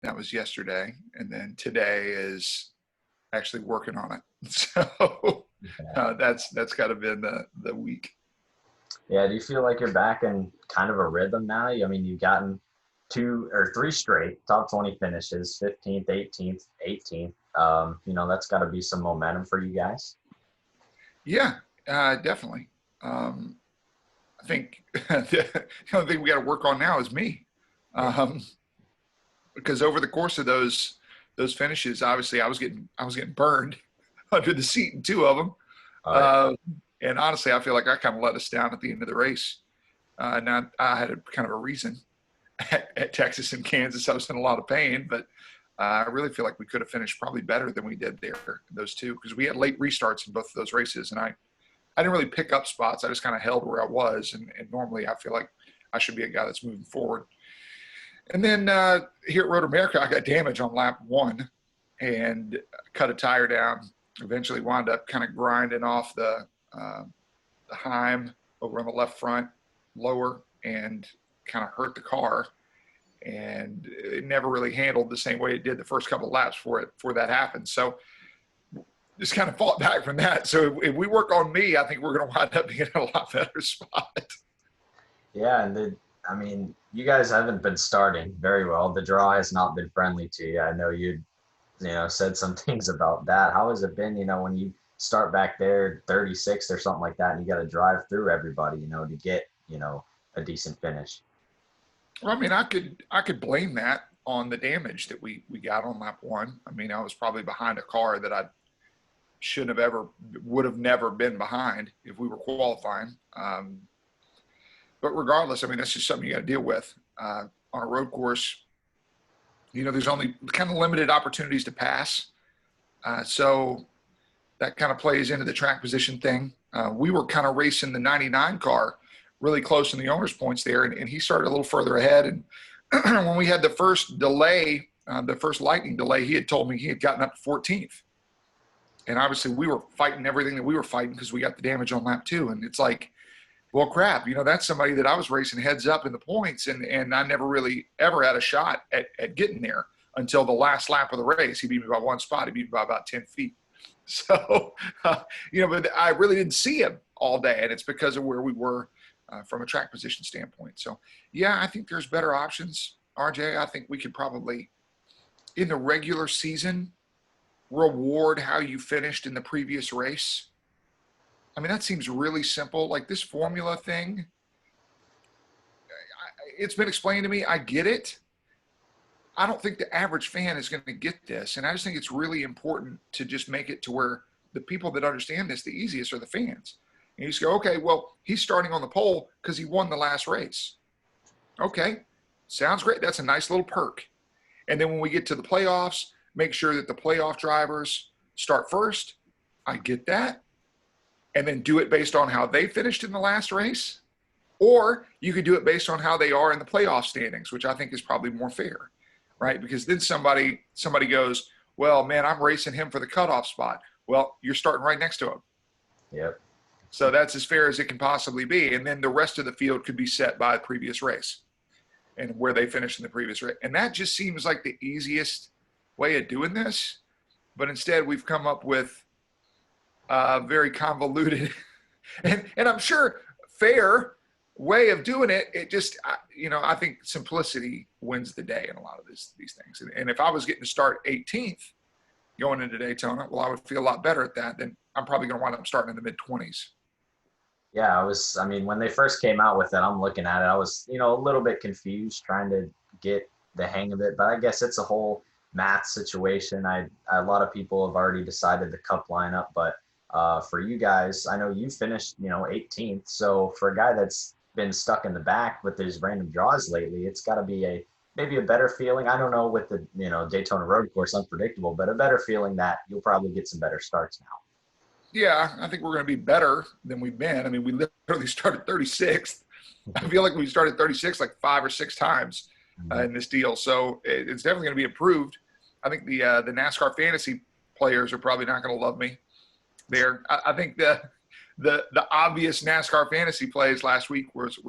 That was yesterday. And then today is actually working on it. So that's got to be the week. Yeah, do you feel like you're back in kind of a rhythm now? I mean, you've gotten two or three straight top 20 finishes, 15th, 18th, 18th. That's got to be some momentum for you guys. Yeah, definitely. I think the only thing we got to work on now is me. Because over the course of those finishes, obviously I was getting burned under the seat in two of them. And honestly, I feel like I kind of let us down at the end of the race. Now I had a kind of a reason at Texas and Kansas. I was in a lot of pain, but I really feel like we could have finished probably better than we did there, those two, because we had late restarts in both of those races. And I didn't really pick up spots. I just kind of held where I was. And normally I feel like I should be a guy that's moving forward. And then here at Road America, I got damage on lap 1 and cut a tire down. Eventually wound up kind of grinding off the Heim over on the left front lower and kind of hurt the car. And it never really handled the same way it did the first couple of laps before that happened. So just kind of fought back from that. So if we work on me, I think we're going to wind up being in a lot better spot. Yeah, and you guys haven't been starting very well. The draw has not been friendly to you. I know you said some things about that. How has it been, when you start back there 36th or something like that, and you got to drive through everybody, to get, a decent finish? Well, I mean, I could blame that on the damage that we got on lap 1. I mean, I was probably behind a car that I would have never been behind if we were qualifying. But regardless, I mean, that's just something you got to deal with on a road course. There's only kind of limited opportunities to pass. So that kind of plays into the track position thing. We were kind of racing the 99 car really close in the owner's points there, and he started a little further ahead. And when we had the first delay, the first lightning delay, he had told me he had gotten up to 14th. And obviously we were fighting everything that we were fighting because we got the damage on lap 2. And it's like, well, crap, that's somebody that I was racing heads up in the points, and I never really ever had a shot at getting there until the last lap of the race. He beat me by 1 spot. He beat me by about 10 feet. So, but I really didn't see him all day, and it's because of where we were from a track position standpoint. So, yeah, I think there's better options, RJ. I think we could probably, in the regular season, reward how you finished in the previous race. I mean, that seems really simple. Like this formula thing, it's been explained to me. I get it. I don't think the average fan is going to get this. And I just think it's really important to just make it to where the people that understand this, the easiest are the fans. And you just go, okay, well, he's starting on the pole because he won the last race. Okay, sounds great. That's a nice little perk. And then when we get to the playoffs, make sure that the playoff drivers start first. I get that. And then do it based on how they finished in the last race. Or you could do it based on how they are in the playoff standings, which I think is probably more fair, right? Because then somebody goes, well, man, I'm racing him for the cutoff spot. Well, you're starting right next to him. Yep. So that's as fair as it can possibly be. And then the rest of the field could be set by the previous race and where they finished in the previous race. And that just seems like the easiest way of doing this. But instead, we've come up with very convoluted and I'm sure fair way of doing it. It just, I think simplicity wins the day in a lot of these things. And if I was getting to start 18th going into Daytona, well, I would feel a lot better at that than I'm probably going to wind up starting in the mid-20s. Yeah, when they first came out with it, I'm looking at it, I was, a little bit confused trying to get the hang of it, but I guess it's a whole math situation. A lot of people have already decided the cup lineup, but for you guys, I know you finished, 18th. So for a guy that's been stuck in the back with these random draws lately, it's got to be maybe a better feeling. I don't know with the, Daytona road course, unpredictable, but a better feeling that you'll probably get some better starts now. Yeah, I think we're going to be better than we've been. I mean, we literally started 36th. I feel like we started 36 like 5 or 6 times in this deal. So it's definitely going to be improved. I think the NASCAR fantasy players are probably not going to love me there. I think the obvious NASCAR fantasy plays last week was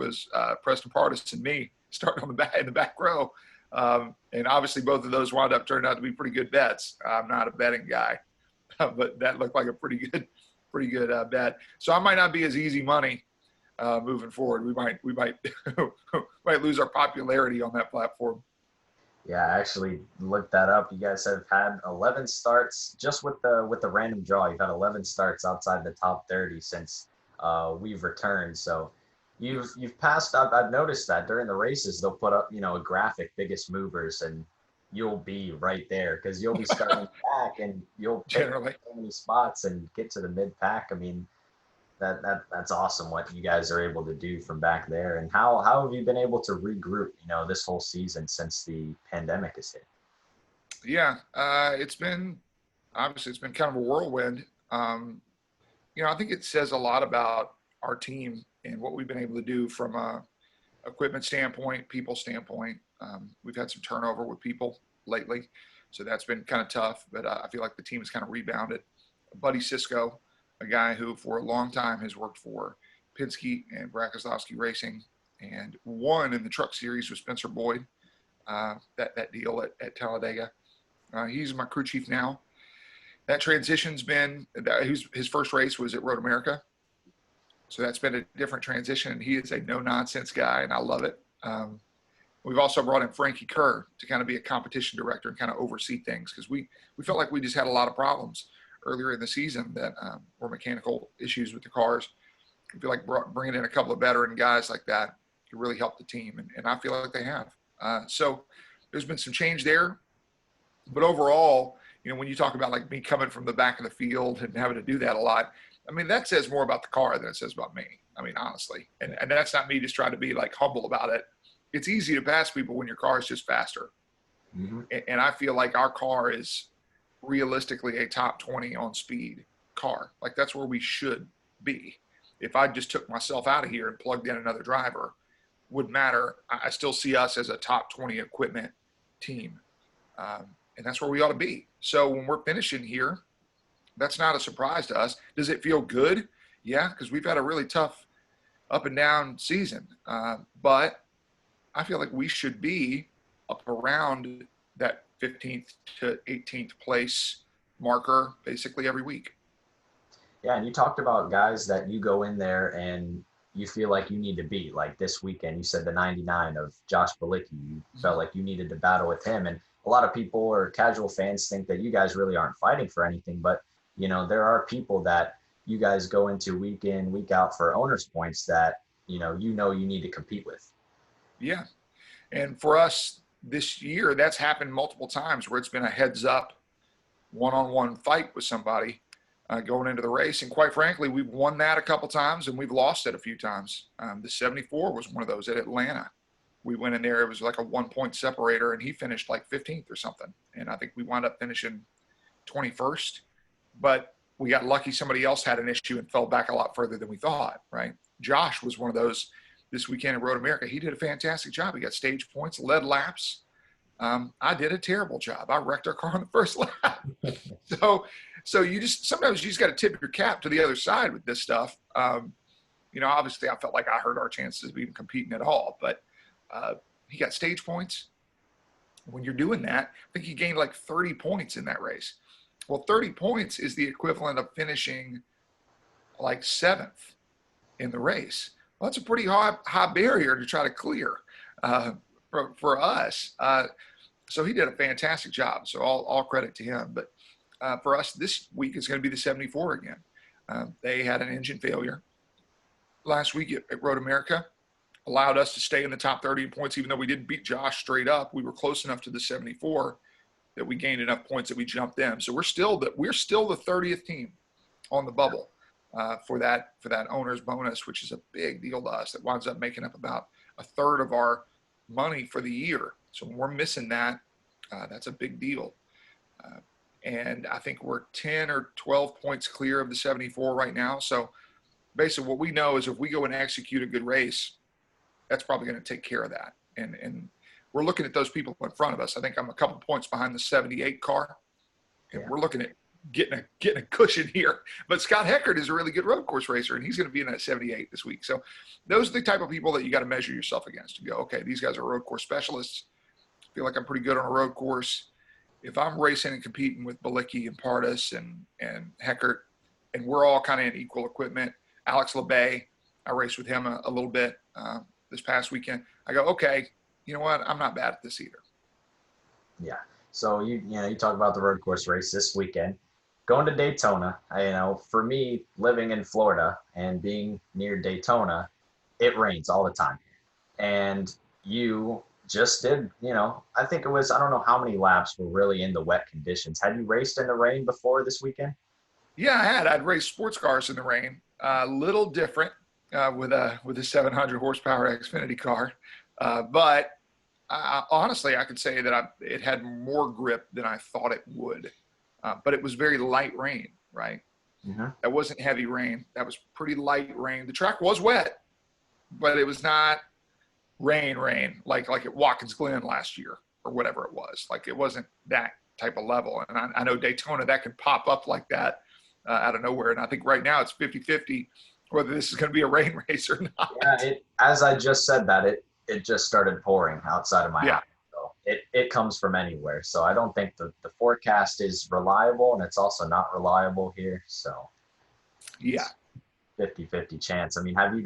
Preston Pardis and me starting in the back row. And obviously both of those wound up turning out to be pretty good bets. I'm not a betting guy, but that looked like a pretty good bet. So I might not be as easy money moving forward. We might might lose our popularity on that platform. Yeah, I actually looked that up. You guys have had 11 starts just with the random draw. You've had 11 starts outside the top 30 since we've returned. So you've passed up. I've noticed that during the races they'll put up a graphic biggest movers, and you'll be right there because you'll be starting back and you'll pick Generally, so many spots and get to the mid pack. I mean, that's awesome what you guys are able to do from back there. And how have you been able to regroup, this whole season since the pandemic has hit? yeah. It's been obviously it's been kind of a whirlwind. I think it says a lot about our team and what we've been able to do from a equipment standpoint, people standpoint. We've had some turnover with people lately, so that's been kind of tough. But I feel like the team has kind of rebounded. Buddy Cisco, a guy who for a long time has worked for Penske and Brakaslowski Racing and won in the Truck Series with Spencer Boyd, that deal at Talladega. He's my crew chief now. That transition's been his first race was at Road America, so that's been a different transition. And he is a no-nonsense guy, and I love it. We've also brought in Frankie Kerr to kind of be a competition director and kind of oversee things because we felt like we just had a lot of problems earlier in the season that were mechanical issues with the cars. I feel like bringing in a couple of veteran guys like that could really help the team, and I feel like they have. So there's been some change there, but overall, when you talk about like me coming from the back of the field and having to do that a lot, I mean, that says more about the car than it says about me. I mean, honestly, and that's not me just trying to be like humble about it. It's easy to pass people when your car is just faster. Mm-hmm. And I feel like our car is realistically a top 20 on speed car. Like that's where we should be. If I just took myself out of here and plugged in another driver, wouldn't matter. I still see us as a top 20 equipment team. And that's where we ought to be. So when we're finishing here, that's not a surprise to us. Does it feel good? Yeah, because we've had a really tough up and down season. But I feel like we should be up around that 15th to 18th place marker basically every week. Yeah, and you talked about guys that you go in there and you feel like you need to beat. Like this weekend, you said the 99 of Josh Bilicki. You felt like you needed to battle with him. And a lot of people or casual fans think that you guys really aren't fighting for anything. But, there are people that you guys go into week in, week out for owners' points that, you need to compete with. Yeah. And for us this year, that's happened multiple times where it's been a heads up one-on-one fight with somebody going into the race. And quite frankly, we've won that a couple times and we've lost it a few times. The 74 was one of those at Atlanta. We went in there, it was like a 1-point separator and he finished like 15th or something. And I think we wound up finishing 21st, but we got lucky. Somebody else had an issue and fell back a lot further than we thought, right? Josh was one of those this weekend at Road America. He did a fantastic job. He got stage points, led laps. I did a terrible job. I wrecked our car on the first lap. So sometimes you just got to tip your cap to the other side with this stuff. Obviously I felt like I hurt our chances of even competing at all, but he got stage points. When you're doing that, I think he gained like 30 points in that race. Well, 30 points is the equivalent of finishing like 7th in the race. Well, that's a pretty high barrier to try to clear for us. So he did a fantastic job. So all credit to him. But for us this week, it's going to be the 74 again. They had an engine failure last week at Road America, allowed us to stay in the top 30 in points, even though we didn't beat Josh straight up. We were close enough to the 74 that we gained enough points that we jumped them. So we're still the 30th team on the bubble for that owner's bonus, which is a big deal to us. That winds up making up about a third of our money for the year. So when we're missing that, that's a big deal. And I think we're 10 or 12 points clear of the 74 right now. So basically what we know is if we go and execute a good race, that's probably going to take care of that. And we're looking at those people in front of us. I think I'm a couple points behind the 78 car. And we're looking at getting a cushion here. But Scott Heckert is a really good road course racer, and he's going to be in that 78 this week. So those are the type of people that you got to measure yourself against and go, okay, these guys are road course specialists. feel like I'm pretty good on a road course. If I'm racing and competing with Balicki and Pardis and Heckert, and we're all kind of in equal equipment, Alex LeBay, I raced with him a little bit this past weekend. I go, okay, you know what? I'm not bad at this either. Yeah. So you talk about the road course race this weekend, going to Daytona. For me, living in Florida and being near Daytona, it rains all the time. And you just did, I think it was, I don't know how many laps were really in the wet conditions. Had you raced in the rain before this weekend? Yeah, I had. I'd raced sports cars in the rain. A little different with a 700 horsepower Xfinity car, but honestly, I could say that it had more grip than I thought it would. But it was very light rain, right? Mm-hmm. That wasn't heavy rain. That was pretty light rain. The track was wet, but it was not rain like at Watkins Glen last year or whatever it was. Like it wasn't that type of level. And I know Daytona, that can pop up like that out of nowhere. And I think right now it's 50-50 whether this is going to be a rain race or not. Yeah, as I just said that, it just started pouring outside of my Yeah. house. So it comes from anywhere. So I don't think the forecast is reliable, and it's also not reliable here. So Yeah. 50-50 chance. I mean, have you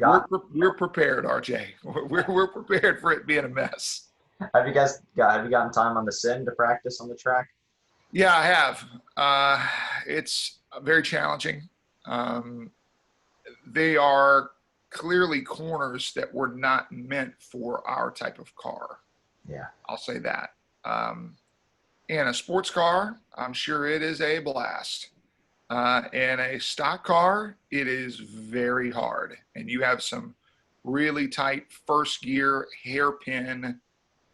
we're prepared, RJ. We're prepared for it being a mess. have you gotten time on the sim to practice on the track? Yeah, I have. It's very challenging. They are clearly corners that were not meant for our type of car. Yeah. I'll say that. In a sports car, I'm sure it is a blast. In a stock car, it is very hard. And you have some really tight first gear hairpin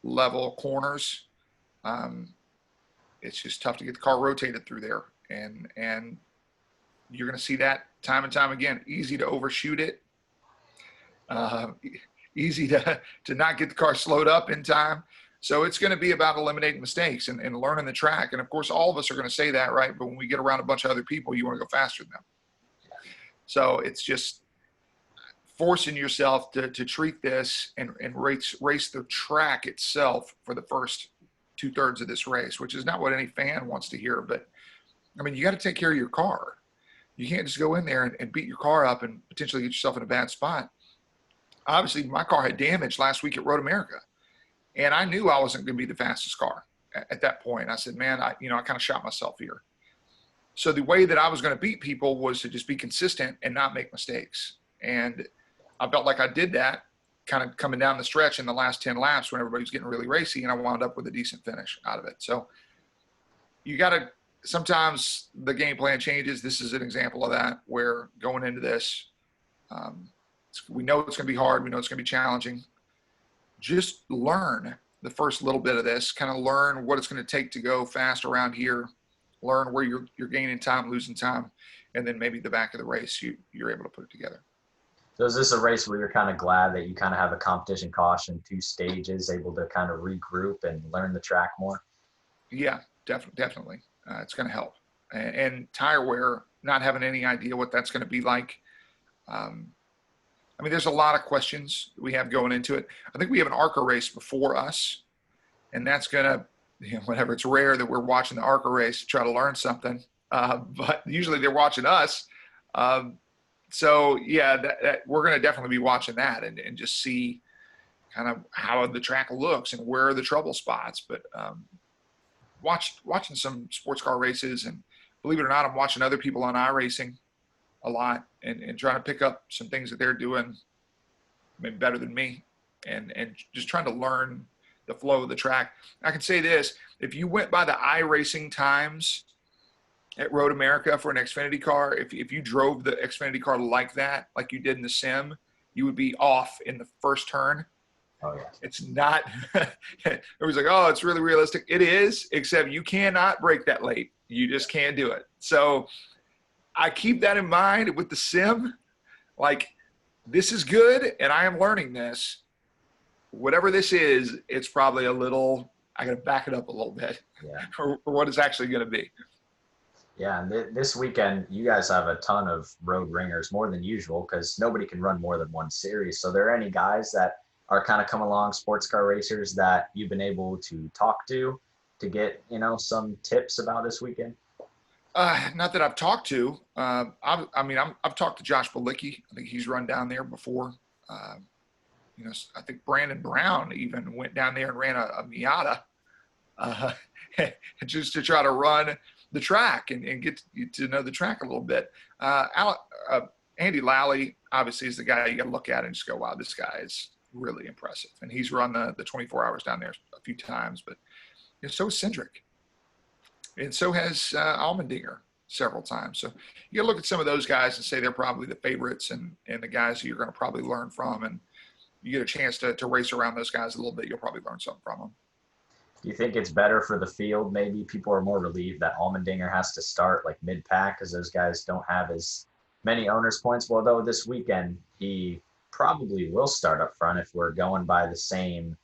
level corners. It's just tough to get the car rotated through there. And you're going to see that time and time again. Easy to overshoot it. Easy to not get the car slowed up in time. So it's going to be about eliminating mistakes and learning the track. And of course, all of us are going to say that, right? But when we get around a bunch of other people, you want to go faster than them. So it's just forcing yourself to treat this and race the track itself for the first 2/3 of this race, which is not what any fan wants to hear. But I mean, you got to take care of your car. You can't just go in there and beat your car up and potentially get yourself in a bad spot. Obviously, my car had damage last week at Road America, and I knew I wasn't going to be the fastest car at that point. I said, man, I kind of shot myself here. So the way that I was going to beat people was to just be consistent and not make mistakes. And I felt like I did that kind of coming down the stretch in the last 10 laps when everybody was getting really racy, and I wound up with a decent finish out of it. So you got to – sometimes the game plan changes. This is an example of that, where going into this, we know it's going to be hard. We know it's going to be challenging. Just learn the first little bit of this, kind of learn what it's going to take to go fast around here, learn where you're gaining time, losing time, and then maybe the back of the race, you're able to put it together. So is this a race where you're kind of glad that you kind of have a competition caution, 2 stages, able to kind of regroup and learn the track more? Yeah, definitely. It's going to help. And tire wear, not having any idea what that's going to be like. I mean, there's a lot of questions we have going into it. I think we have an ARCA race before us, and that's going to, whatever, it's rare that we're watching the ARCA race to try to learn something. But usually they're watching us. So, yeah, that we're going to definitely be watching that and just see kind of how the track looks and where are the trouble spots. But watching some sports car races, and believe it or not, I'm watching other people on iRacing a lot and trying to pick up some things that they're doing maybe better than me and just trying to learn the flow of the track. I can say this, if you went by the iRacing times at Road America for an Xfinity car, if you drove the Xfinity car like that, like you did in the sim, you would be off in the first turn. Oh, yeah. It's not – it was like, oh, it's really realistic. It is, except you cannot brake that late. You just can't do it. So I keep that in mind with the sim. Like, this is good, and I am learning this. Whatever this is, it's probably a little – I got to back it up a little bit for what it's actually going to be. Yeah, and this weekend, you guys have a ton of road ringers, more than usual, because nobody can run more than one series. So there are any guys that are kind of come along sports car racers that you've been able to talk to get, some tips about this weekend? Not that I've talked to. I've talked to Josh Balicki. I think he's run down there before. Uh, I think Brandon Brown even went down there and ran a Miata uh, just to try to run the track and get to know the track a little bit. Andy Lally, obviously, is the guy you got to look at and just go, wow, this guy is really impressive. And he's run the 24 hours down there a few times, but so is Cindric. And so has Allmendinger several times. So you got to look at some of those guys and say they're probably the favorites and the guys that you're going to probably learn from. And you get a chance to race around those guys a little bit, you'll probably learn something from them. Do you think it's better for the field? Maybe people are more relieved that Allmendinger has to start like mid-pack because those guys don't have as many owners points. Well, though this weekend he probably will start up front if we're going by the same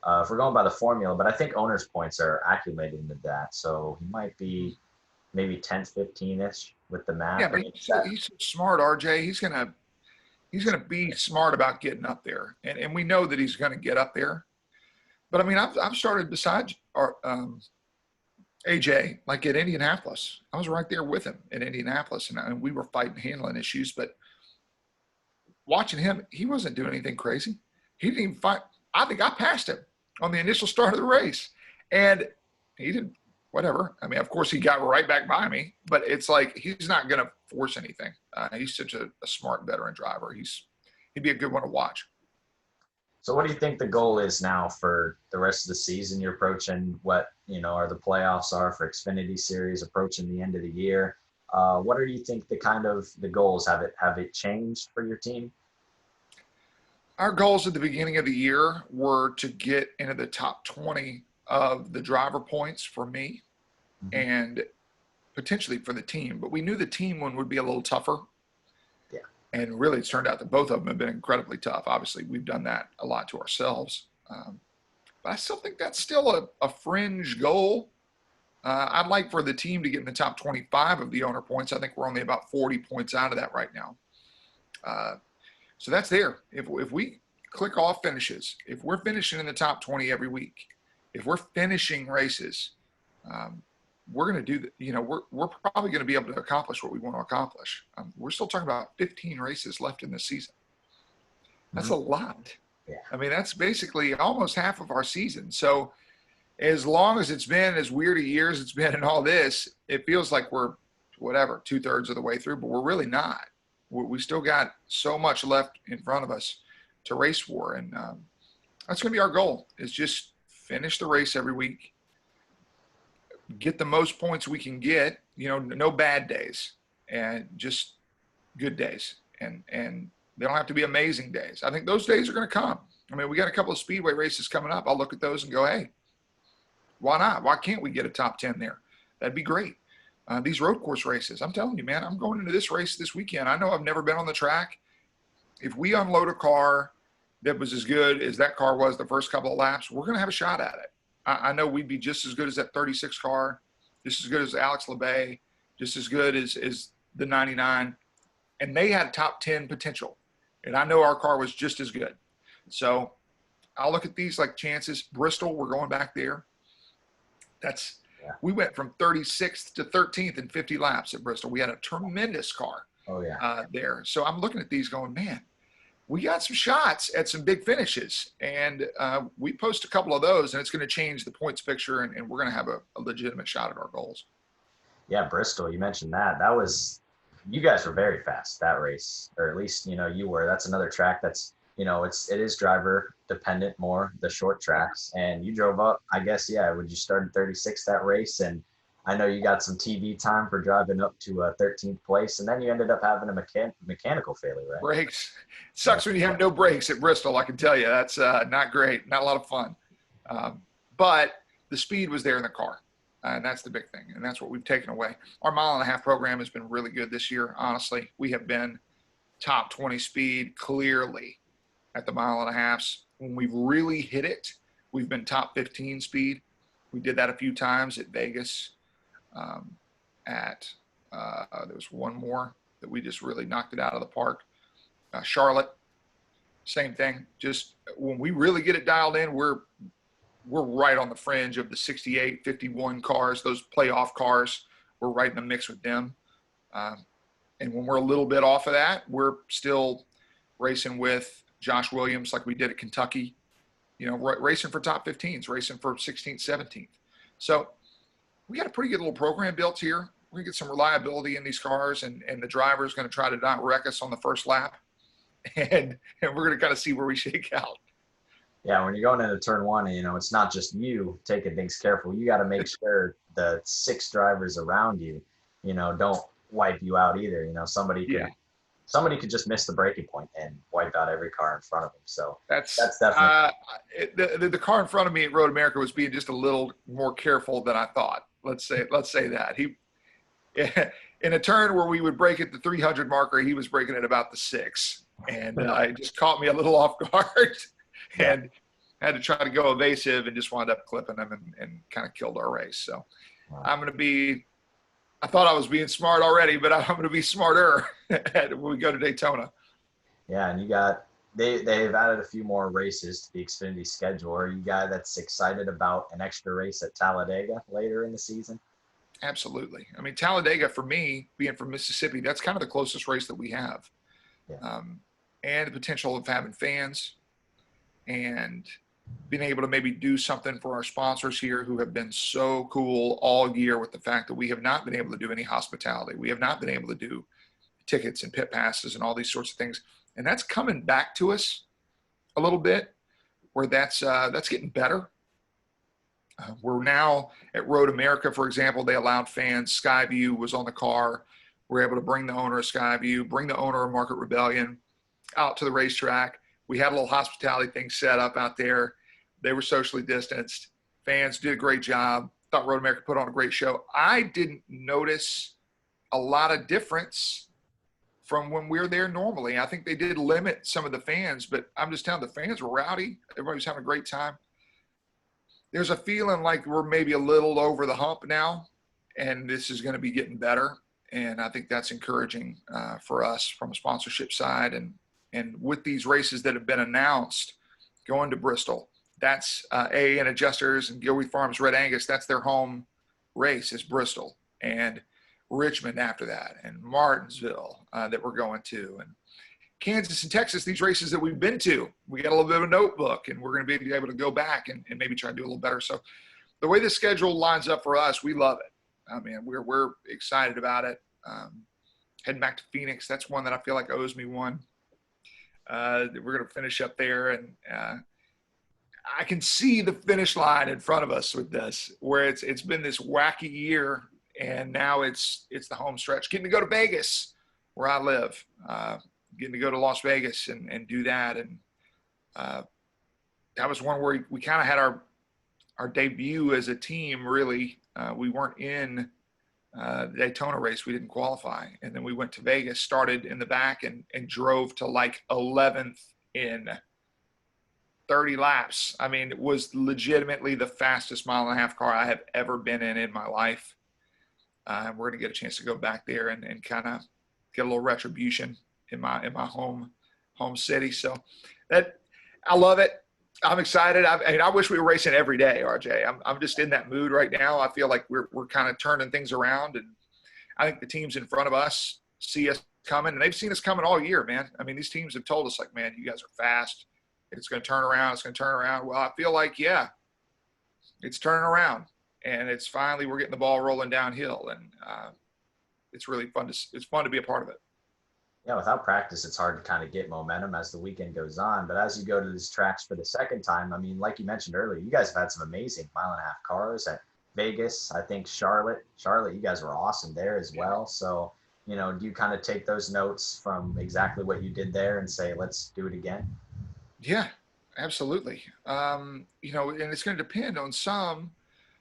if we're going by the formula, but I think owners points are acclimated into that. So he might be maybe 10th, 15-ish with the math. Yeah, but he's so smart, RJ. He's gonna be smart about getting up there. And we know that he's gonna get up there. But I mean, I've started beside AJ, like at Indianapolis. I was right there with him at Indianapolis, and we were fighting handling issues, but watching him, he wasn't doing anything crazy. He didn't even fight. I think I passed him on the initial start of the race, and he didn't, whatever. I mean, of course he got right back by me, but it's like, he's not going to force anything. He's such a smart veteran driver. He'd be a good one to watch. So what do you think the goal is now for the rest of the season? You're approaching what, are the playoffs are for Xfinity Series, approaching the end of the year. What do you think the goals? Have it changed for your team? Our goals at the beginning of the year were to get into the top 20 of the driver points for me and potentially for the team. But we knew the team one would be a little tougher. Yeah. And really, it's turned out that both of them have been incredibly tough. Obviously, we've done that a lot to ourselves. But I still think that's still a fringe goal. I'd like for the team to get in the top 25 of the owner points. I think we're only about 40 points out of that right now. So that's there. If we click off finishes, if we're finishing in the top 20 every week, if we're finishing races, we're going to do that. We're probably going to be able to accomplish what we want to accomplish. We're still talking about 15 races left in this season. That's a lot. Yeah. I mean, that's basically almost half of our season. So as long as it's been as weird a year as it's been in all this, it feels like we're, whatever, 2/3 of the way through, but we're really not. We still got so much left in front of us to race for. And that's going to be our goal, is just finish the race every week, get the most points we can get, no bad days, and just good days. And they don't have to be amazing days. I think those days are going to come. I mean, we got a couple of speedway races coming up. I'll look at those and go, hey, why not? Why can't we get a top 10 there? That'd be great. These road course races, I'm telling you, man, I'm going into this race this weekend. I know I've never been on the track. If we unload a car that was as good as that car was the first couple of laps, we're going to have a shot at it. I know we'd be just as good as that 36 car, just as good as Alex LeBay, just as good as the 99. And they had top 10 potential. And I know our car was just as good. So I'll look at these like chances. Bristol, we're going back there. We went from 36th to 13th in 50 laps at Bristol. We had a tremendous car there. So I'm looking at these going, man, we got some shots at some big finishes. And we post a couple of those, and it's going to change the points picture, and we're going to have a legitimate shot at our goals. Yeah, Bristol, you mentioned that. You guys were very fast that race, or at least, you were. That's another track that's, it is driver dependent more, the short tracks. And you drove up, I guess, would you start in 36th that race? And I know you got some TV time for driving up to 13th place, and then you ended up having a mechanical failure, right? Brakes. Sucks when you have no brakes at Bristol, I can tell you. That's not great, not a lot of fun. But the speed was there in the car, and that's the big thing, and that's what we've taken away. Our mile-and-a-half program has been really good this year, honestly. We have been top 20 speed clearly at the mile-and-a-halfs. When we've really hit it, we've been top 15 speed. We did that a few times at Vegas. There was one more that we just really knocked it out of the park. Charlotte, Same thing. Just when we really get it dialed in, we're right on the fringe of the 68, 51 cars, those playoff cars. We're right in the mix with them. And when we're a little bit off of that, we're still racing with Josh Williams like we did at Kentucky, racing for top 15s, racing for 16th, 17th. So we got a pretty good little program built here. We're going to get some reliability in these cars, and the driver is going to try to not wreck us on the first lap. And we're going to kind of see where we shake out. Yeah, when you're going into turn one, it's not just you taking things careful. You got to make sure the 6 drivers around you, don't wipe you out either. Somebody could just miss the breaking point and wipe out every car in front of them. So that's definitely the car in front of me at Road America was being just a little more careful than I thought. Let's say that he, in a turn where we would break at the 300 marker, he was breaking at about the 6, and it just caught me a little off guard. And had to try to go evasive and just wound up clipping them and kind of killed our race. So I thought I was being smart already, but I'm going to be smarter when we go to Daytona. Yeah, and they've added a few more races to the Xfinity schedule. Are you a guy that's excited about an extra race at Talladega later in the season? Absolutely. I mean, Talladega, for me, being from Mississippi, that's kind of the closest race that we have. Yeah. And the potential of having fans and being able to maybe do something for our sponsors here who have been so cool all year with the fact that we have not been able to do any hospitality. We have not been able to do tickets and pit passes and all these sorts of things. And that's coming back to us a little bit, where that's getting better. We're now at Road America, for example, they allowed fans. Skyview was on the car. We're able to bring the owner of Skyview, bring the owner of Market Rebellion out to the racetrack. We had a little hospitality thing set up out there. They were socially distanced. Fans did a great job. Thought Road America put on a great show. I didn't notice a lot of difference from when we're there normally. I think they did limit some of the fans, but I'm just telling you, the fans were rowdy. Everybody was having a great time. There's a feeling like we're maybe a little over the hump now, and this is going to be getting better. And I think that's encouraging for us from a sponsorship side. And with these races that have been announced, going to Bristol, that's A&N Adjusters and Gilreath Farms Red Angus, that's their home race is Bristol. And Richmond after that, and Martinsville that we're going to, and Kansas and Texas, these races that we've been to. We got a little bit of a notebook, and we're going to be able to go back and maybe try to do a little better. So the way the schedule lines up for us, we love it. I mean, we're excited about it. Heading back to Phoenix, that's one that I feel like owes me one. We're going to finish up there, and I can see the finish line in front of us with this, where it's been this wacky year, and now it's the home stretch. Getting to go to Vegas, where I live, getting to go to Las Vegas and do that, and that was one where we kind of had our debut as a team. Really, we weren't in the Daytona race. We didn't qualify, and then we went to Vegas, started in the back, and drove to like 11th in 30 laps. I mean, it was legitimately the fastest mile-and-a-half car I have ever been in my life. We're going to get a chance to go back there and kind of get a little retribution in my home city. So that I love it. I'm excited. I wish we were racing every day, RJ. I'm just in that mood right now. I feel like we're kind of turning things around, and I think the teams in front of us see us coming, and they've seen us coming all year, man. I mean, these teams have told us, like, man, you guys are fast. It's going to turn around. It's going to turn around. Well, I feel like, yeah, it's turning around, and it's finally we're getting the ball rolling downhill, and it's really fun to be a part of it. Yeah, without practice, it's hard to kind of get momentum as the weekend goes on. But as you go to these tracks for the second time, I mean, like you mentioned earlier, you guys have had some amazing mile-and-a-half cars at Vegas. I think Charlotte, you guys were awesome there as well. So, do you kind of take those notes from exactly what you did there and say, let's do it again? Yeah, absolutely. And it's going to depend on some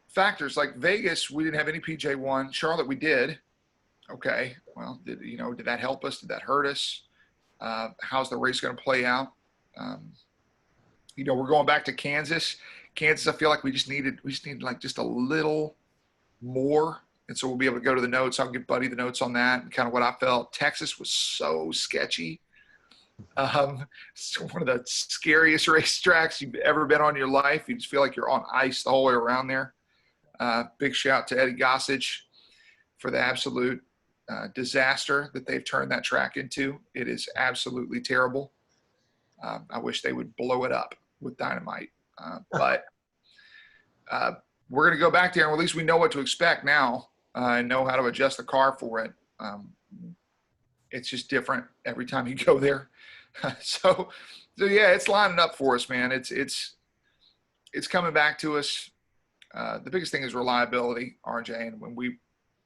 factors. Like Vegas, we didn't have any PJ1. Charlotte, we did. Okay, well, did that help us? Did that hurt us? How's the race going to play out? We're going back to Kansas. Kansas, I feel like we just needed like just a little more. And so we'll be able to go to the notes. I'll give Buddy the notes on that and kind of what I felt. Texas was so sketchy. It's one of the scariest racetracks you've ever been on in your life. You just feel like you're on ice the whole way around there. Big shout to Eddie Gossage for the absolute disaster that they've turned that track into. It is absolutely terrible. I wish they would blow it up with dynamite. But we're going to go back there, and at least we know what to expect now and know how to adjust the car for it. It's just different every time you go there. so yeah, it's lining up for us, man. It's coming back to us. The biggest thing is reliability, RJ, and when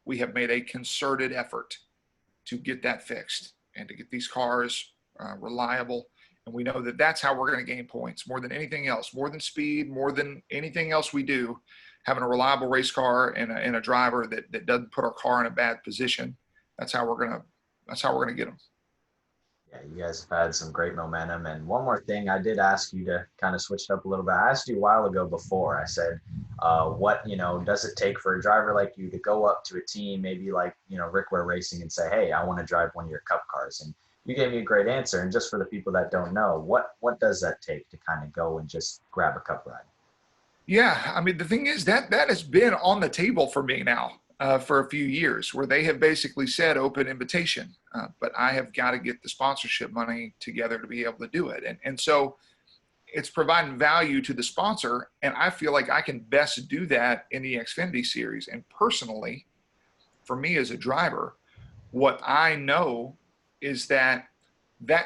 we have made a concerted effort to get that fixed and to get these cars reliable. And we know that that's how we're going to gain points more than anything else, more than speed, more than anything else we do. Having a reliable race car and a driver that doesn't put our car in a bad position. That's how we're gonna get them. Yeah, you guys have had some great momentum. And one more thing, I did ask you to kind of switch it up a little bit. I asked you a while ago before. I said, what does it take for a driver like you to go up to a team, maybe like Rick Ware Racing, and say, hey, I want to drive one of your Cup cars? And you gave me a great answer. And just for the people that don't know, what does that take to kind of go and just grab a Cup ride? Yeah, I mean, the thing is that has been on the table for me now for a few years, where they have basically said open invitation, but I have got to get the sponsorship money together to be able to do it. And so it's providing value to the sponsor, and I feel like I can best do that in the Xfinity series. And personally, for me as a driver, what I know is that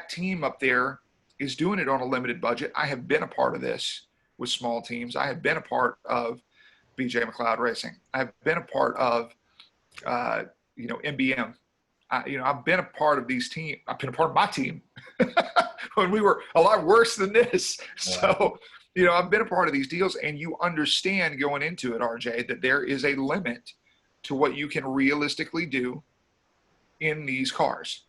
team up there is doing it on a limited budget. I have been a part of this with small teams. I have been a part of BJ McLeod Racing. I've been a part of, MBM. I've been a part of these teams. I've been a part of my team when we were a lot worse than this. So, I've been a part of these deals, and you understand going into it, RJ, that there is a limit to what you can realistically do in these cars.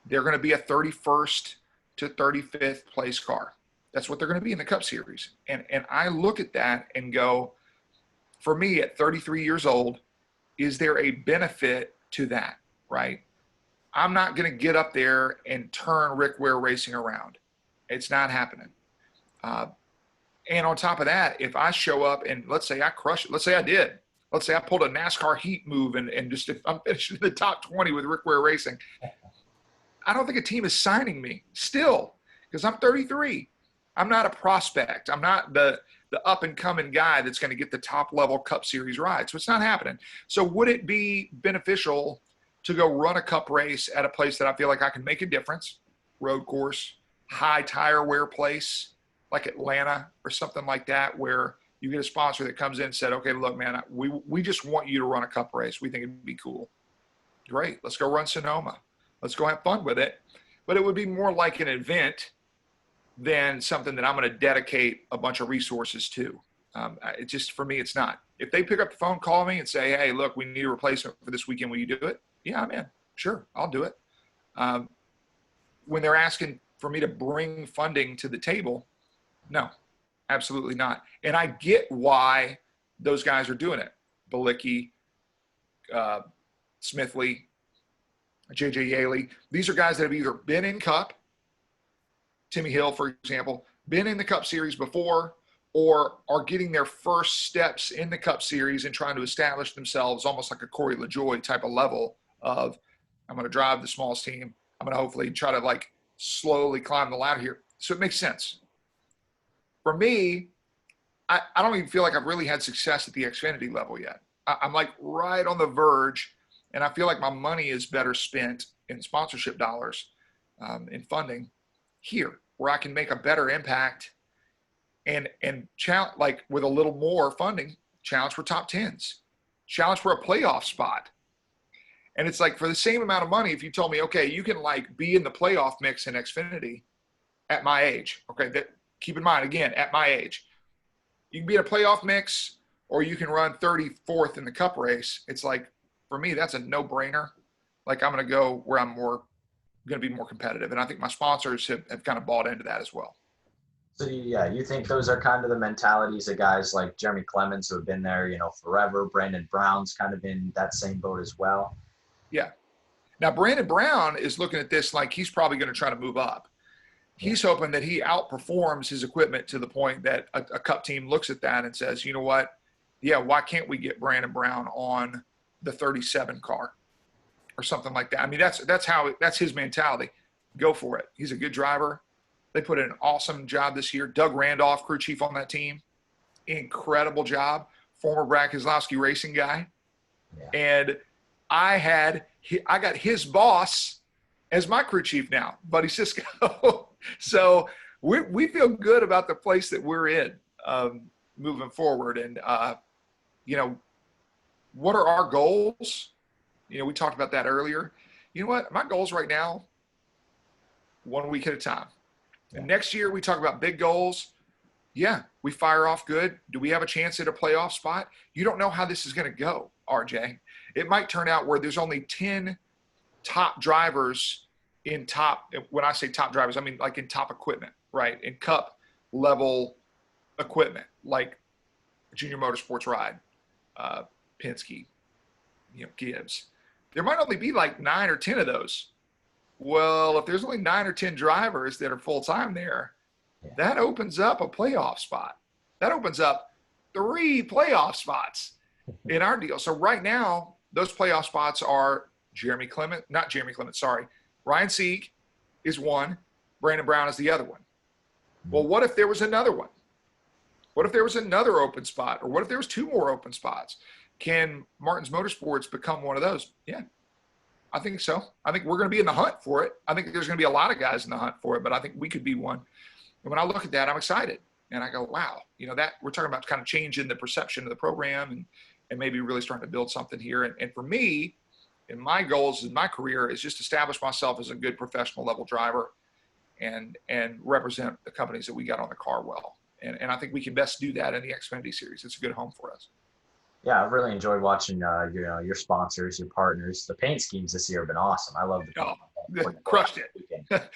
They're going to be a 31st to 35th place car. That's what they're going to be in the Cup Series. And I look at that and go, for me at 33 years old, is there a benefit to that, right? I'm not going to get up there and turn Rick Ware Racing around. It's not happening. And on top of that, if I show up and let's say I crush it, let's say I did. Let's say I pulled a NASCAR heat move and just if I'm finishing in the top 20 with Rick Ware Racing, I don't think a team is signing me still because I'm 33. I'm not a prospect. I'm not the up and coming guy that's going to get the top level Cup Series ride. So it's not happening. So would it be beneficial to go run a Cup race at a place that I feel like I can make a difference? Road course, high tire wear place like Atlanta or something like that, where you get a sponsor that comes in and said, okay, look, man, we just want you to run a Cup race. We think it'd be cool. Great. Let's go run Sonoma. Let's go have fun with it. But it would be more like an event than something that I'm going to dedicate a bunch of resources to. It just, for me, it's not. If they pick up the phone, call me and say, hey, look, we need a replacement for this weekend. Will you do it? Yeah, I'm in. Sure, I'll do it. When they're asking for me to bring funding to the table, no, absolutely not. And I get why those guys are doing it. Balicki, Smithley, J.J. Yaley. These are guys that have either been in Cup, Timmy Hill, for example, been in the Cup Series before or are getting their first steps in the Cup Series and trying to establish themselves almost like a Corey LaJoie type of level of, I'm going to drive the smallest team. I'm going to hopefully try to like slowly climb the ladder here. So it makes sense. For me, I don't even feel like I've really had success at the Xfinity level yet. I'm like right on the verge, and I feel like my money is better spent in sponsorship dollars, in funding here, where I can make a better impact and challenge, like with a little more funding, challenge for top tens, challenge for a playoff spot. And it's like for the same amount of money, if you told me, okay, you can like be in the playoff mix in Xfinity at my age. Okay, that keep in mind again, at my age, you can be in a playoff mix or you can run 34th in the Cup race. It's like, for me, that's a no-brainer. Like I'm going to go where I'm going to be more competitive. And I think my sponsors have kind of bought into that as well. So yeah, you think those are kind of the mentalities of guys like Jeremy Clemens who have been there, forever. Brandon Brown's kind of in that same boat as well. Yeah. Now, Brandon Brown is looking at this like he's probably going to try to move up. He's hoping that he outperforms his equipment to the point that a cup team looks at that and says, you know what? Yeah, why can't we get Brandon Brown on the 37 car or something like that? I mean, that's his mentality. Go for it. He's a good driver. They put in an awesome job this year. Doug Randolph, crew chief on that team, incredible job. Former Brad Keselowski racing guy. Yeah. And I got his boss as my crew chief now, Buddy Cisco. So we feel good about the place that we're in moving forward. And, you know, what are our goals? You know, we talked about that earlier. You know what? My goals right now, 1 week at a time. And next year we talk about big goals. Yeah, we fire off good. Do we have a chance at a playoff spot? You don't know how this is going to go, RJ. It might turn out where there's only 10 top drivers in top. When I say top drivers, I mean like in top equipment, right? In cup level equipment, like Junior Motorsports Ride, Penske, you know, Gibbs. There might only be like 9 or 10 of those. Well, if there's only 9 or 10 drivers that are full-time there, that opens up a playoff spot. That opens up 3 playoff spots in our deal. So right now, those playoff spots are Ryan Sieg is one, Brandon Brown is the other one. Well, what if there was another one? What if there was another open spot? Or what if there was 2 more open spots? Can Martin's Motorsports become one of those? Yeah, I think so. I think we're going to be in the hunt for it. I think there's going to be a lot of guys in the hunt for it, but I think we could be one. And when I look at that, I'm excited. And I go, wow, you know, that we're talking about kind of changing the perception of the program and maybe really starting to build something here. And for me, and my goals in my career is just establish myself as a good professional level driver and represent the companies that we got on the car well. And I think we can best do that in the Xfinity series. It's a good home for us. Yeah, I've really enjoyed watching your sponsors, your partners. The paint schemes this year have been awesome. I love the paint. Crushed it.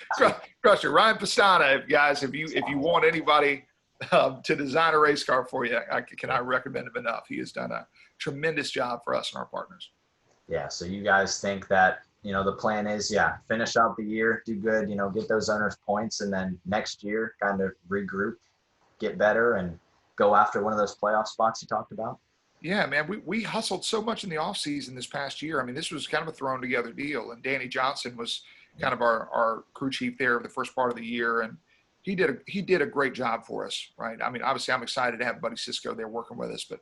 Crushed it. Ryan Pastana, guys, if you want anybody to design a race car for you, I cannot recommend him enough. He has done a tremendous job for us and our partners. Yeah, so you guys think that, you know, the plan is, finish out the year, do good, you know, get those owners points, and then next year kind of regroup, get better, and go after one of those playoff spots you talked about? Yeah, man, we hustled so much in the offseason this past year. I mean, this was kind of a thrown together deal. And Danny Johnson was kind of our crew chief there the first part of the year. And he did a great job for us, right? I mean, obviously I'm excited to have Buddy Cisco there working with us, but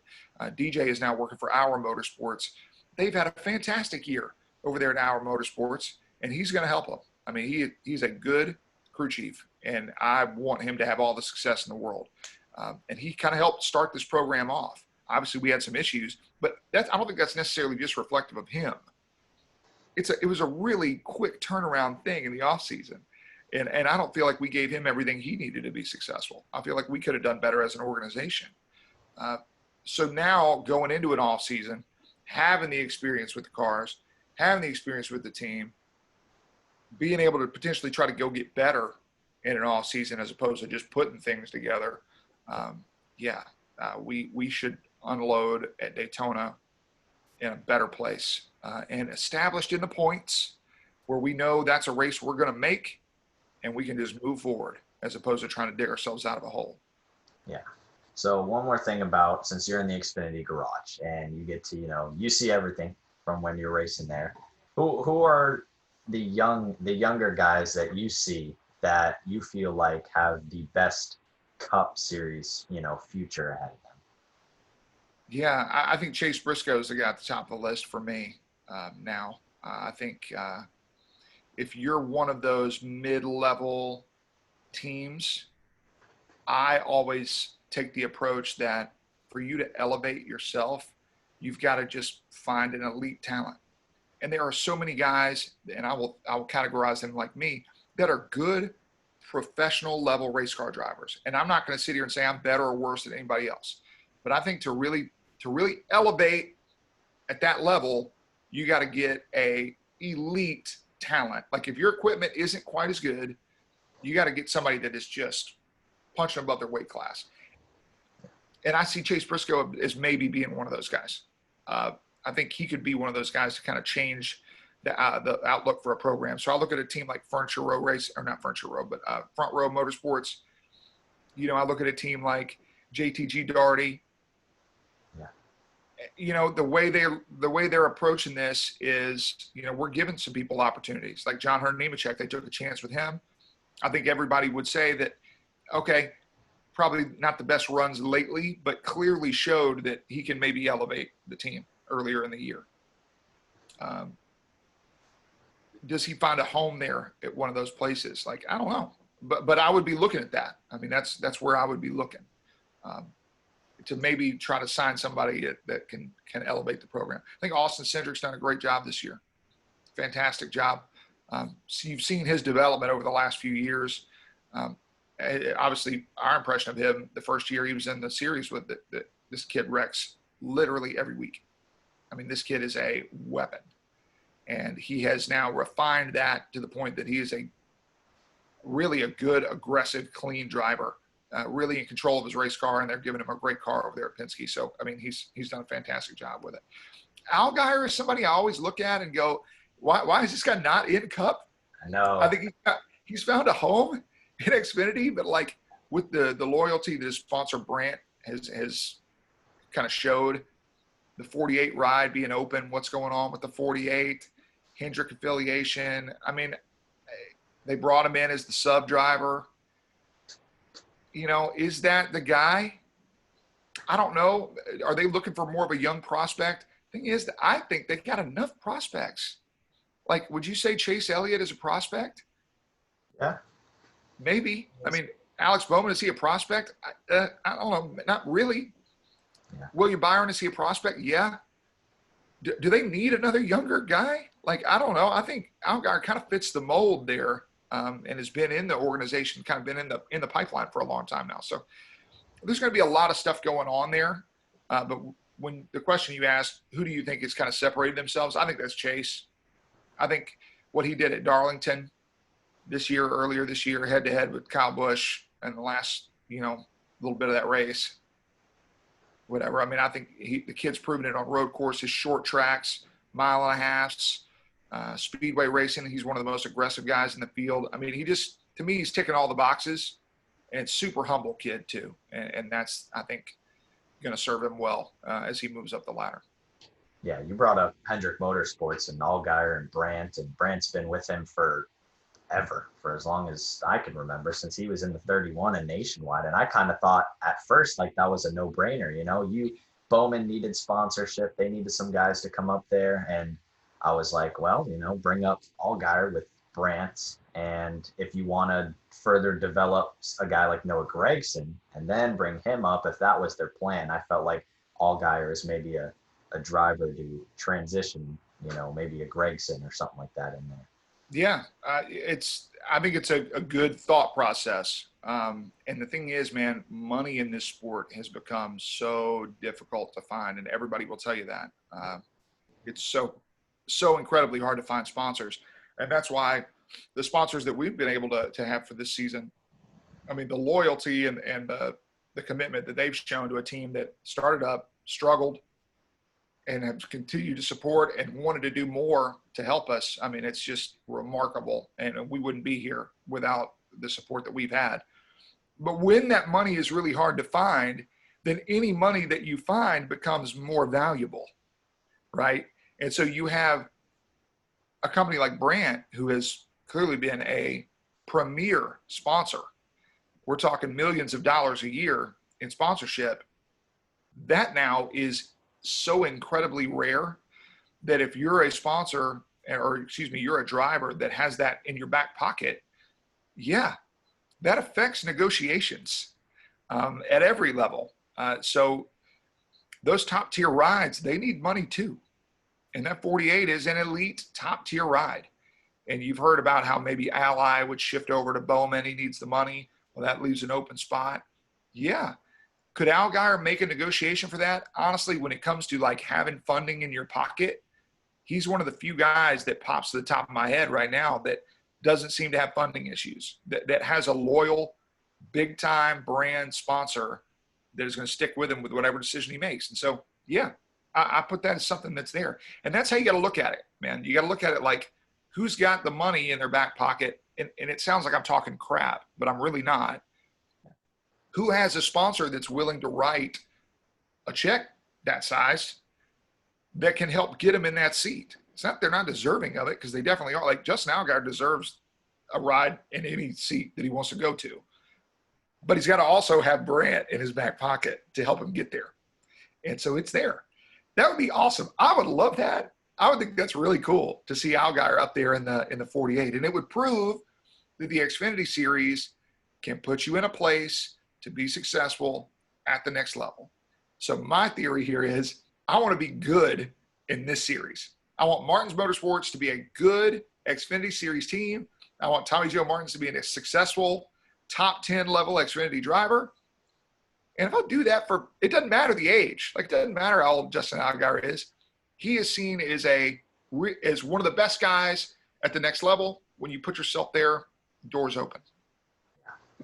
DJ is now working for Our Motorsports. They've had a fantastic year over there at Our Motorsports, and he's going to help them. I mean, he's a good crew chief, and I want him to have all the success in the world. And he kind of helped start this program off. Obviously, we had some issues, but I don't think that's necessarily just reflective of him. It was a really quick turnaround thing in the offseason. And I don't feel like we gave him everything he needed to be successful. I feel like we could have done better as an organization. So now going into an offseason, having the experience with the cars, having the experience with the team, being able to potentially try to go get better in an offseason as opposed to just putting things together. We should unload at Daytona in a better place and established in the points where we know that's a race we're going to make and we can just move forward as opposed to trying to dig ourselves out of a hole. Yeah. So one more thing about, since you're in the Xfinity garage and you get to, you know, you see everything from when you're racing there, who are the younger guys that you see that you feel like have the best Cup Series, you know, future ahead of them? Yeah, I think Chase Briscoe is the guy at the top of the list for me now. I think if you're one of those mid-level teams, I always take the approach that for you to elevate yourself, you've got to just find an elite talent. And there are so many guys, and I will categorize them like me, that are good professional level race car drivers. And I'm not going to sit here and say I'm better or worse than anybody else. But I think to really elevate at that level, you got to get a elite talent. Like if your equipment isn't quite as good, you got to get somebody that is just punching above their weight class. And I see Chase Briscoe as maybe being one of those guys. I think he could be one of those guys to kind of change the outlook for a program. So I look at a team like Furniture Row Race, or not Furniture Row, but Front Row Motorsports. You know, I look at a team like JTG Daugherty. Yeah. You know, the way they're approaching this is, you know, we're giving some people opportunities. Like John Hearn Nemechek, they took a chance with him. I think everybody would say that, okay, probably not the best runs lately, but clearly showed that he can maybe elevate the team earlier in the year. Does he find a home there at one of those places? Like, I don't know, but I would be looking at that. I mean, that's where I would be looking, to maybe try to sign somebody that can elevate the program. I think Austin Cindric's done a great job this year. Fantastic job. So you've seen his development over the last few years. Obviously, our impression of him the first year he was in the series with this kid wrecks literally every week. I mean, this kid is a weapon. And he has now refined that to the point that he is really a good, aggressive, clean driver, really in control of his race car, and they're giving him a great car over there at Penske. So, I mean, he's done a fantastic job with it. Allgaier is somebody I always look at and go, why is this guy not in Cup? I know. I think he's found a home in Xfinity, but like with the loyalty that his sponsor Brandt has kind of showed, the 48 ride being open, what's going on with the 48, Hendrick affiliation. I mean, they brought him in as the sub driver. You know, is that the guy? I don't know. Are they looking for more of a young prospect? Thing is, I think they've got enough prospects. Like, would you say Chase Elliott is a prospect? Yeah. Maybe. I mean, Alex Bowman, is he a prospect? I don't know. Not really. Yeah. William Byron, is he a prospect? Yeah. Do they need another younger guy? Like, I don't know. I think Allgaier kind of fits the mold there, and has been in the organization, kind of been in the pipeline for a long time now. So there's going to be a lot of stuff going on there. But when the question you asked, who do you think has kind of separated themselves? I think that's Chase. I think what he did at Darlington earlier this year, head to head with Kyle Busch in the last, little bit of that race, whatever. I mean, I think the kid's proven it on road courses, short tracks, mile and a halves, speedway racing. He's one of the most aggressive guys in the field. I mean, to me, he's ticking all the boxes, and super humble kid too. And that's, I think, going to serve him well as he moves up the ladder. Yeah, you brought up Hendrick Motorsports and Allgaier and Brandt's been with him for as long as I can remember, since he was in the 31 and Nationwide. And I kind of thought at first like that was a no-brainer. Bowman needed sponsorship, they needed some guys to come up there, and I was like, well, bring up Allgaier with Brandt, and if you want to further develop a guy like Noah Gragson and then bring him up, if that was their plan, I felt like Allgaier is maybe a driver to transition, maybe a Gragson or something like that in there. Yeah, I think it's a good thought process. And the thing is, man, money in this sport has become so difficult to find, and everybody will tell you that. It's so incredibly hard to find sponsors, and that's why the sponsors that we've been able to have for this season, I mean, the loyalty and the commitment that they've shown to a team that started up, struggled, and have continued to support and wanted to do more to help us. I mean, it's just remarkable. And we wouldn't be here without the support that we've had. But when that money is really hard to find, then any money that you find becomes more valuable, right? And so you have a company like Brandt, who has clearly been a premier sponsor. We're talking millions of dollars a year in sponsorship. That now is so incredibly rare that if you're a sponsor, you're a driver that has that in your back pocket, yeah, that affects negotiations at every level. So those top tier rides, they need money too. And that 48 is an elite top tier ride. And you've heard about how maybe Ally would shift over to Bowman. He needs the money. Well, that leaves an open spot. Yeah. Could Allgaier make a negotiation for that? Honestly, when it comes to like having funding in your pocket, he's one of the few guys that pops to the top of my head right now that doesn't seem to have funding issues, that has a loyal, big-time brand sponsor that is going to stick with him with whatever decision he makes. And so, yeah, I put that as something that's there. And that's how you got to look at it, man. You got to look at it like who's got the money in their back pocket. And it sounds like I'm talking crap, but I'm really not. Who has a sponsor that's willing to write a check that size that can help get them in that seat? It's not they're not deserving of it, because they definitely are. Like Justin Allgaier deserves a ride in any seat that he wants to go to. But he's got to also have Brant in his back pocket to help him get there. And so it's there. That would be awesome. I would love that. I would think that's really cool to see Allgaier up there in the 48. And it would prove that the Xfinity series can put you in a place to be successful at the next level. So my theory here is I want to be good in this series. I want Martins Motorsports to be a good Xfinity series team. I want Tommy Joe Martins to be a successful top 10 level Xfinity driver. And if I do that it doesn't matter the age. Like, it doesn't matter how old Justin Allgaier is. He is seen as one of the best guys at the next level. When you put yourself there, doors open.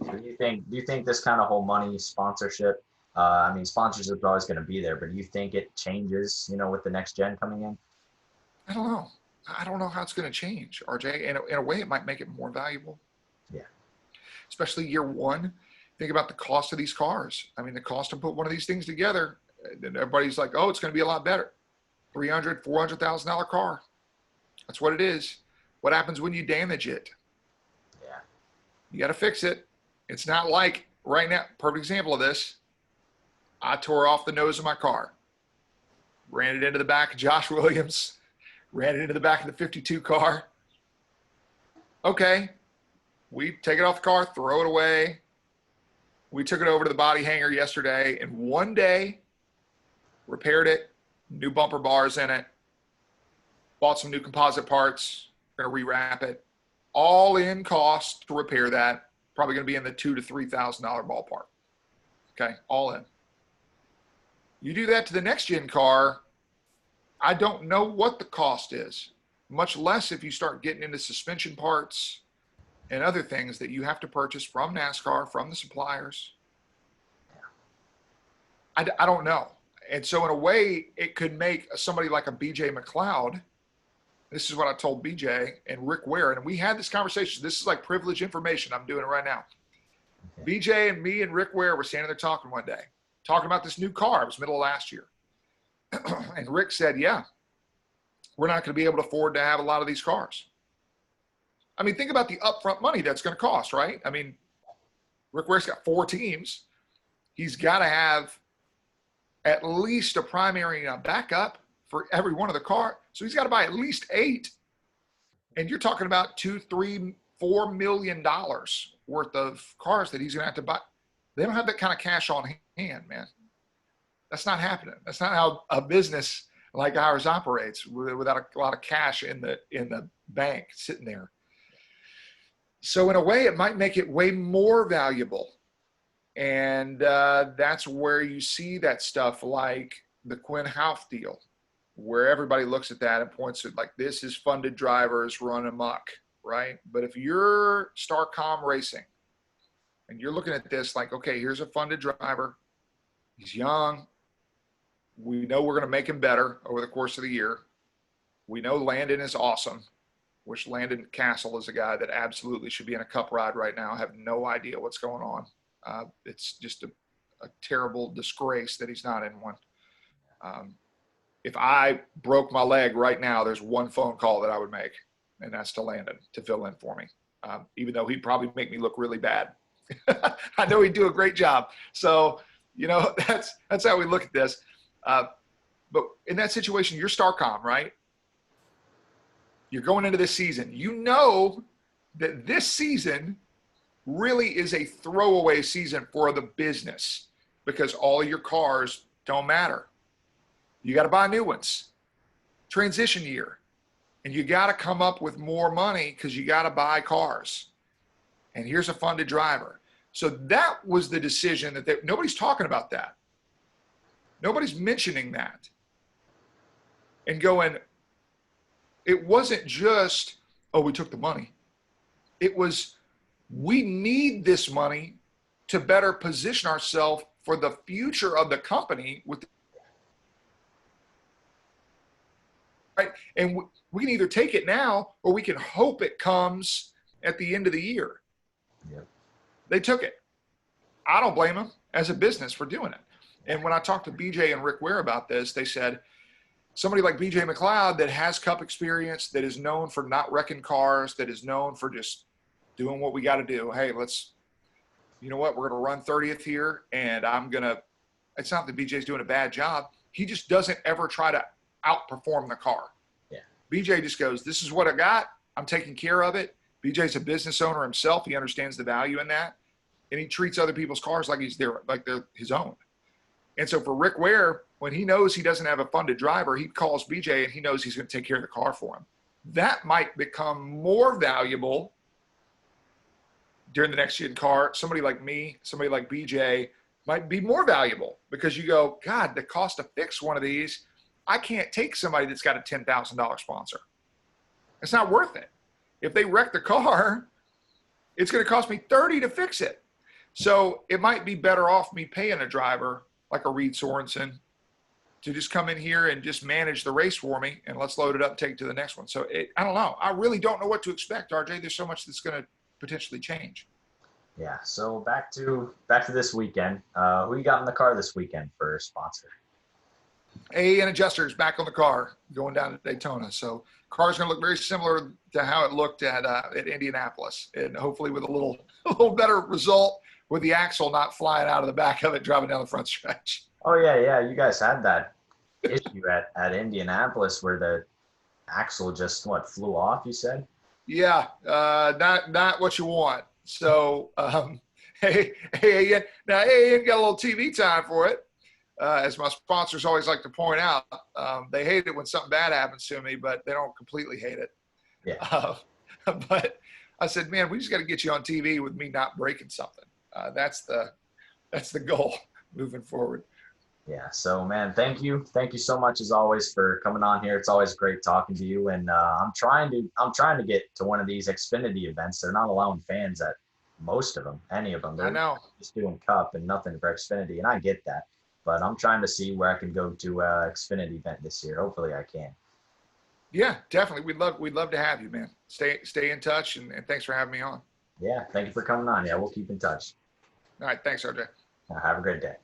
Yeah. Do you think this kind of whole money sponsorship, I mean, sponsorship is always going to be there, but do you think it changes, with the next gen coming in? I don't know. I don't know how it's going to change, RJ. And in a way, it might make it more valuable. Yeah. Especially year one. Think about the cost of these cars. I mean, the cost to put one of these things together, and everybody's like, oh, it's going to be a lot better. $300,000, $400,000 car. That's what it is. What happens when you damage it? Yeah. You got to fix it. It's not like right now, perfect example of this. I tore off the nose of my car, ran it into the back of Josh Williams, ran it into the back of the 52 car. Okay. We take it off the car, throw it away. We took it over to the body hanger yesterday, and one day repaired it, new bumper bars in it, bought some new composite parts, going to rewrap it. All in cost to repair that, probably going to be in the $2,000 to $3,000 ballpark. Okay, all in. You do that to the next gen car, I don't know what the cost is, much less if you start getting into suspension parts and other things that you have to purchase from NASCAR, from the suppliers. I don't know. And so in a way, it could make somebody like a BJ McLeod. This is what I told BJ and Rick Ware. And we had this conversation. This is like privileged information. I'm doing it right now. Okay. BJ and me and Rick Ware were standing there talking one day, talking about this new car. It was middle of last year. And Rick said, yeah, we're not going to be able to afford to have a lot of these cars. I mean, think about the upfront money that's going to cost, right? I mean, Rick Ware's got 4 teams. He's got to have at least a primary and a backup for every one of the cars. So he's got to buy at least 8. And you're talking about $2, $3, $4 million worth of cars that he's going to have to buy. They don't have that kind of cash on hand, man. That's not happening. That's not how a business like ours operates, without a lot of cash in the bank sitting there. So in a way, it might make it way more valuable. And that's where you see that stuff like the Quinn Houff deal, where everybody looks at that and points to like, this is funded drivers run amok, right? But if you're Starcom Racing and you're looking at this like, okay, here's a funded driver. He's young. We know we're going to make him better over the course of the year. We know Landon is awesome, which Landon Castle is a guy that absolutely should be in a cup ride right now. I have no idea what's going on. It's just a terrible disgrace that he's not in one. If I broke my leg right now, there's one phone call that I would make, and that's to Landon to fill in for me, even though he'd probably make me look really bad. I know he'd do a great job. So, that's how we look at this. But in that situation, you're Starcom, right? You're going into this season. You know that this season really is a throwaway season for the business because all of your cars don't matter. You got to buy new ones. Transition year. And you got to come up with more money because you got to buy cars. And here's a funded driver. So that was the decision that nobody's talking about that. Nobody's mentioning that. And going, it wasn't just, oh, we took the money. It was, we need this money to better position ourselves for the future of the company. And we can either take it now or we can hope it comes at the end of the year. Yep. They took it. I don't blame them as a business for doing it. And when I talked to BJ and Rick Ware about this, they said somebody like BJ McLeod that has Cup experience, that is known for not wrecking cars, that is known for just doing what we got to do. Hey, you know what? We're going to run 30th here, and it's not that BJ's doing a bad job. He just doesn't ever try to outperform the car. Yeah. BJ just goes, this is what I got. I'm taking care of it. BJ's a business owner himself. He understands the value in that. And he treats other people's cars like they're his own. And so for Rick Ware, when he knows he doesn't have a funded driver, he calls BJ and he knows he's going to take care of the car for him. That might become more valuable during the next gen car. Somebody like me, somebody like BJ might be more valuable because you go, God, the cost to fix one of these, I can't take somebody that's got a $10,000 sponsor. It's not worth it. If they wreck the car, it's going to cost me $30 to fix it. So it might be better off me paying a driver like a Reed Sorensen to just come in here and just manage the race for me, and let's load it up and take it to the next one. So I don't know. I really don't know what to expect, RJ. There's so much that's going to potentially change. Yeah. So back to this weekend. Who you got in the car this weekend for a sponsor? AAN Adjusters back on the car going down to Daytona. So car's going to look very similar to how it looked at Indianapolis, and hopefully with a little better result with the axle not flying out of the back of it driving down the front stretch. Oh yeah. You guys had that issue at Indianapolis where the axle just flew off, you said? Yeah, not what you want. So hey, now AAN got a little TV time for it. As my sponsors always like to point out, they hate it when something bad happens to me, but they don't completely hate it. Yeah. But I said, man, we just got to get you on TV with me not breaking something. That's the goal moving forward. Yeah. So, man, thank you so much as always for coming on here. It's always great talking to you. And I'm trying to get to one of these Xfinity events. They're not allowing fans at most of them, any of them. They're I know. just doing Cup and nothing for Xfinity, and I get that. But I'm trying to see where I can go to a Xfinity event this year. Hopefully, I can. Yeah, definitely. We'd love to have you, man. Stay in touch, and thanks for having me on. Yeah. Thank you for coming on. Yeah, we'll keep in touch. All right, thanks, RJ. Have a great day.